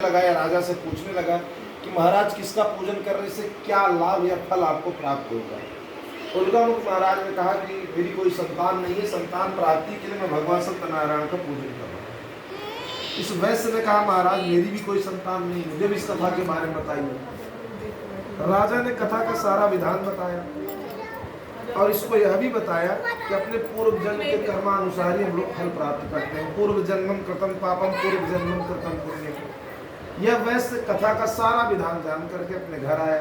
लगा या राजा से पूछने लगा कि महाराज किसका पूजन करने से क्या लाभ या फल आपको प्राप्त होगा। उल्कामुख महाराज ने कहा कि मेरी कोई संतान नहीं है, संतान प्राप्ति के लिए मैं भगवान सत्यनारायण का पूजन कर रहा हूँ। इस वैश्य ने कहा महाराज मेरी भी कोई संतान नहीं, मुझे भी इस कथा के बारे में बताइए। राजा ने कथा का सारा विधान बताया और इसको यह भी बताया कि अपने पूर्व जन्म के कर्मानुसार ही हम लोग फल प्राप्त करते हैं। पूर्व जन्मम कृतम पापम पूर्व जन्मम कृतम पुण्यम। यह वैश्य कथा का सारा विधान जान करके अपने घर आया।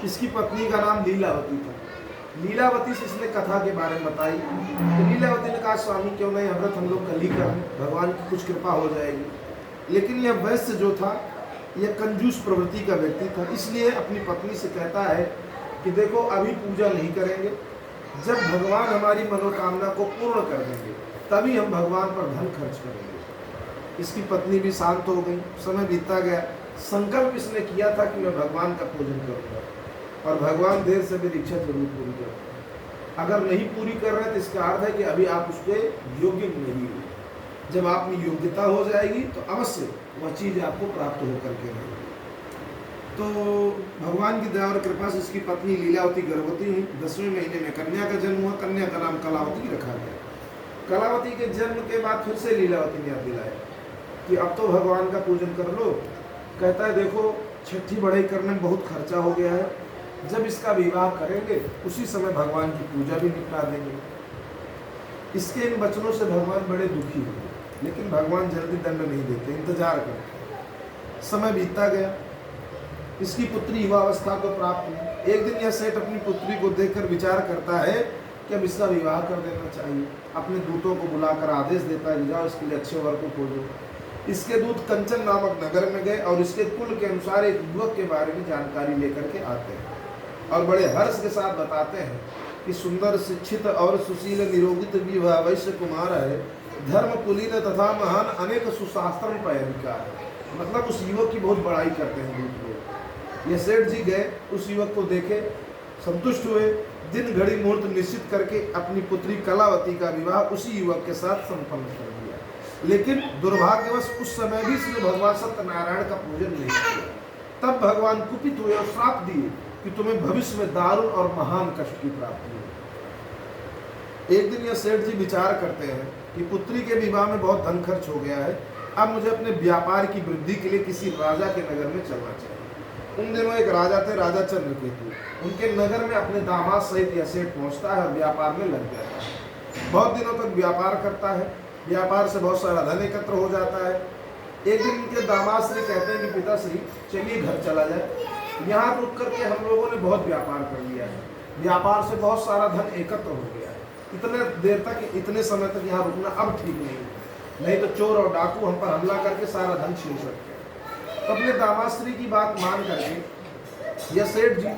इसकी पत्नी का नाम लीलावती था। लीलावती से इसने कथा के बारे में बताई तो लीलावती ने कहा स्वामी क्यों नहीं व्रत हम लोग कल ही कर लें, भगवान की कुछ कृपा हो जाएगी। लेकिन यह वैश्य जो था यह कंजूस प्रवृत्ति का व्यक्ति था, इसलिए अपनी पत्नी से कहता है कि देखो अभी पूजा नहीं करेंगे, जब भगवान हमारी मनोकामना को पूर्ण कर देंगे तभी हम भगवान पर धन खर्च करेंगे। इसकी पत्नी भी शांत हो गई। समय बीतता गया। संकल्प इसने किया था कि मैं भगवान का पूजन करूंगा और भगवान देर से मेरी इच्छा जरूर पूरी करें। अगर नहीं पूरी कर रहे तो इसका अर्थ है कि अभी आप उसके योग्य नहीं हुए। जब आप में योग्यता हो जाएगी तो अवश्य वह चीज आपको प्राप्त होकर के रहेगी। तो भगवान की दया और कृपा से इसकी पत्नी लीलावती गर्भवती हुई। 10वें महीने में कन्या का जन्म हुआ। कन्या का नाम कलावती रखा गया। कलावती के जन्म के बाद फिर से लीलावती ने याद दिलाया कि अब तो भगवान का पूजन कर लो। कहता है देखो छठी बढ़ाई करने में बहुत खर्चा हो गया है, जब इसका विवाह करेंगे उसी समय भगवान की पूजा भी निपटा देंगे। इसके इन वचनों से भगवान बड़े दुखी हुए, लेकिन भगवान जल्दी दंड नहीं देते, इंतजार करते। समय बीतता गया। इसकी पुत्री युवावस्था को प्राप्त हुई। एक दिन यह सेठ अपनी पुत्री को देखकर विचार करता है कि अब इसका विवाह कर देना चाहिए। अपने दूतों को बुलाकर आदेश देता है जाओ इसके लिए अच्छे वर को खोजो। इसके दूत कंचन नामक नगर में गए और इसके कुल के अनुसार एक युवक के बारे में जानकारी लेकर के आते हैं और बड़े हर्ष के साथ बताते हैं कि सुंदर शिक्षित और सुशील निरोगित विवाह वैश्य कुमार है, धर्म कुलीन तथा महान अनेक सुशास्त्र पयनिका है। मतलब उस युवक की बहुत बड़ाई करते हैं दूत लोग। ये सेठ जी गए, उस युवक को देखे, संतुष्ट हुए। दिन घड़ी मुहूर्त निश्चित करके अपनी पुत्री कलावती का विवाह उसी युवक के साथ संपन्न कर दिया। लेकिन दुर्भाग्यवश उस समय भी इसने भगवान सत्यनारायण का पूजन नहीं किया। तब भगवान कुपित हुए और श्राप दिए कि तुम्हें भविष्य में दारुण और महान कष्ट की प्राप्ति हो। एक दिन यह सेठ जी विचार करते हैं कि पुत्री के विवाह में बहुत धन खर्च हो गया है, अब मुझे अपने व्यापार की वृद्धि के लिए किसी राजा के नगर में चलना चाहिए। उन दिनों एक राजा थे, राजा चंद्रकेतु। उनके नगर में अपने दामाद सहित यह सेठ पहुंचता है और व्यापार में लग जाता है। बहुत दिनों तक व्यापार करता है। व्यापार से बहुत सारा धन एकत्र हो जाता है। एक दिन उनके दामाद श्री कहते हैं कि पिताश्री चलिए घर चला जाए, यहाँ रुक करके हम लोगों ने बहुत व्यापार कर लिया है, व्यापार से बहुत सारा धन एकत्र हो गया है, इतने देर तक इतने समय तक यहाँ रुकना अब ठीक नहीं तो चोर और डाकू हम पर हमला करके सारा धन छीन सकते हैं। तो अपने दामाद श्री की बात मान करके यह सेठ जी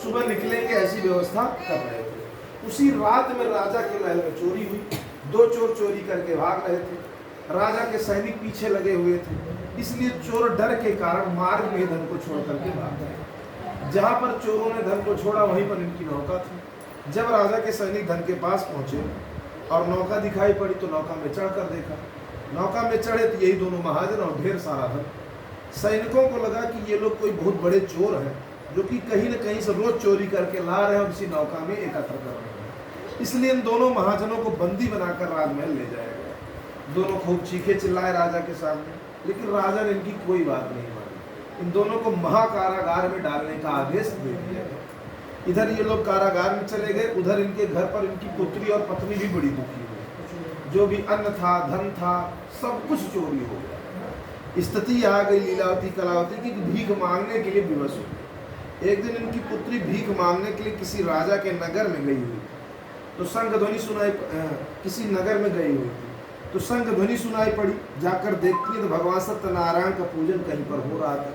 सुबह निकलेंगे ऐसी व्यवस्था कर रहे थे। उसी रात में राजा के महल में चोरी हुई। 2 चोर चोरी करके भाग रहे थे। राजा के सैनिक पीछे लगे हुए थे, इसलिए चोर डर के कारण मार्ग में धन को छोड़ करके भाग गए। जहां पर चोरों ने धन को छोड़ा वहीं पर इनकी नौका थी। जब राजा के सैनिक धन के पास पहुंचे और नौका दिखाई पड़ी तो नौका में चढ़कर देखा। नौका में चढ़े तो यही दोनों महाजन और ढेर सारा धन। सैनिकों को लगा कि ये लोग कोई बहुत बड़े चोर हैं जो कि कहीं न कहीं से रोज चोरी करके ला रहे हैं और इसी नौका में एकत्र कर रहे हैं। इसलिए इन दोनों महाजनों को बंदी बनाकर राजमहल ले जाया गया। दोनों खूब चीखे चिल्लाए राजा के सामने, लेकिन राजा ने इनकी कोई बात नहीं मानी। इन दोनों को महाकारागार में डालने का आदेश दे दिया गया। इधर ये लोग कारागार में चले गए, उधर इनके घर पर इनकी पुत्री और पत्नी भी बड़ी दुखी हुई। जो भी अन्न था, धन था, सब कुछ चोरी हो गया। स्थिति आ गई लीलावती कलावती की भीख मांगने के लिए विवश हुई। एक दिन इनकी पुत्री भीख मांगने के लिए किसी राजा के नगर में गई हुई तो शंख ध्वनि सुनाई, किसी नगर में गई हुई थी तो शंख ध्वनि सुनाई पड़ी। जाकर देखती है तो भगवान सत्यनारायण का पूजन कहीं पर हो रहा था।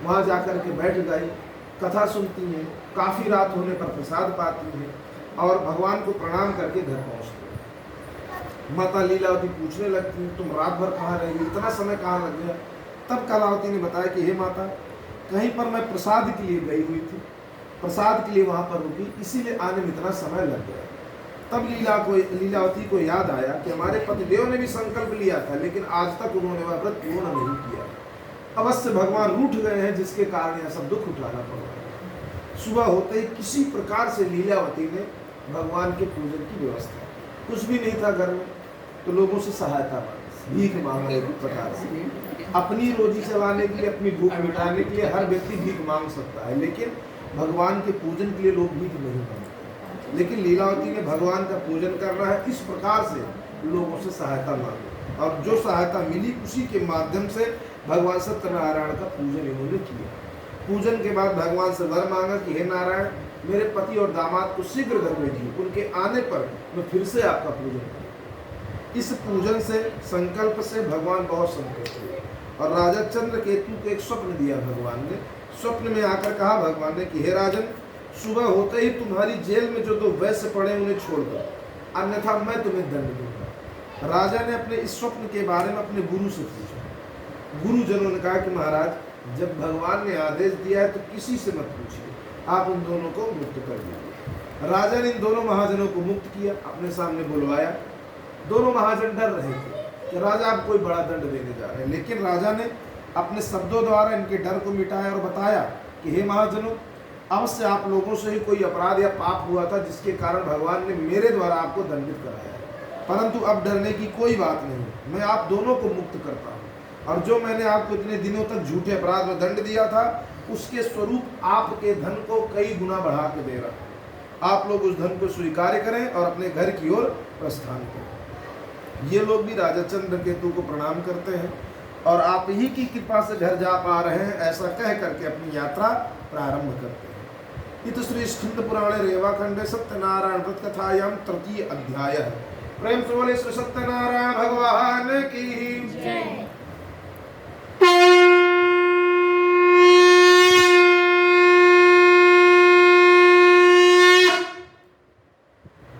वहाँ जाकर के बैठ गई, कथा सुनती हैं। काफ़ी रात होने पर प्रसाद पाती हैं और भगवान को प्रणाम करके घर पहुँचती हैं। माता लीलावती पूछने लगती हैं तुम रात भर कहाँ रही, इतना समय कहाँ लग गया। तब कलावती ने बताया कि हे माता, कहीं पर मैं प्रसाद के लिए गई हुई थी, प्रसाद के लिए वहाँ पर रुकी, इसीलिए आने में इतना समय लग गया। तब लीलावती को याद आया कि हमारे पतिदेव ने भी संकल्प लिया था, लेकिन आज तक उन्होंने वह व्रत पूर्ण नहीं किया। अवश्य भगवान रूठ गए हैं, जिसके कारण यह सब दुख उठाना पड़ रहा है। सुबह होते ही किसी प्रकार से लीलावती ने भगवान के पूजन की व्यवस्था, कुछ भी नहीं था घर में, तो लोगों से सहायता मांगी, भीख मांगा। एक प्रकार से अपनी रोजी चलाने के लिए, अपनी भूख मिटाने के लिए हर व्यक्ति भीख मांग सकता है, लेकिन भगवान के पूजन के लिए लोग भीख नहीं मांगते। लेकिन लीलावती ने भगवान का पूजन करना है, इस प्रकार से लोगों से सहायता मांगी, और जो सहायता मिली उसी के माध्यम से भगवान सत्यनारायण का पूजन इन्होंने किया। पूजन के बाद भगवान से वर मांगा कि हे नारायण, मेरे पति और दामाद को शीघ्र घर भेजिए, उनके आने पर मैं फिर से आपका पूजन करूँ। इस पूजन से, संकल्प से भगवान बहुत संतुष्ट हुए, और राजा चंद्रकेतु को एक स्वप्न दिया भगवान ने। स्वप्न में आकर कहा भगवान ने कि हे राजन, सुबह होते ही तुम्हारी जेल में जो 2 वैश्य पड़े उन्हें छोड़ दो, अन्यथा मैं तुम्हें दंड दूंगा। राजा ने अपने इस स्वप्न के बारे में अपने गुरु से पूछा। गुरुजनों ने कहा कि महाराज, जब भगवान ने आदेश दिया है तो किसी से मत पूछिए, आप उन दोनों को मुक्त कर दीजिए। राजा ने इन दोनों महाजनों को मुक्त किया, अपने सामने बुलवाया। दोनों महाजन डर रहे थे कि राजा आप कोई बड़ा दंड देने जा रहे हैं, लेकिन राजा ने अपने शब्दों द्वारा इनके डर को मिटाया और बताया कि हे महाजनों, अवश्य आप लोगों से ही कोई अपराध या पाप हुआ था, जिसके कारण भगवान ने मेरे द्वारा आपको दंडित कराया है, परंतु अब डरने की कोई बात नहीं, मैं आप दोनों को मुक्त करता हूँ, और जो मैंने आपको इतने दिनों तक झूठे अपराध में दंड दिया था, उसके स्वरूप आपके धन को कई गुना बढ़ा के दे रहा हूँ। आप लोग उस धन को स्वीकार करें और अपने घर की ओर प्रस्थान करें। ये लोग भी राजा चंद्रकेतु को प्रणाम करते हैं और आप ही की कृपा से घर जा पा रहे हैं, ऐसा कह करके अपनी यात्रा प्रारंभ करते हैं। इत श्री स्कंद पुराणे रेवाखंडे सत्यनारायण व्रत कथायाम 3य अध्याय। प्रेम से बोले श्री सत्यनारायण भगवान की जय।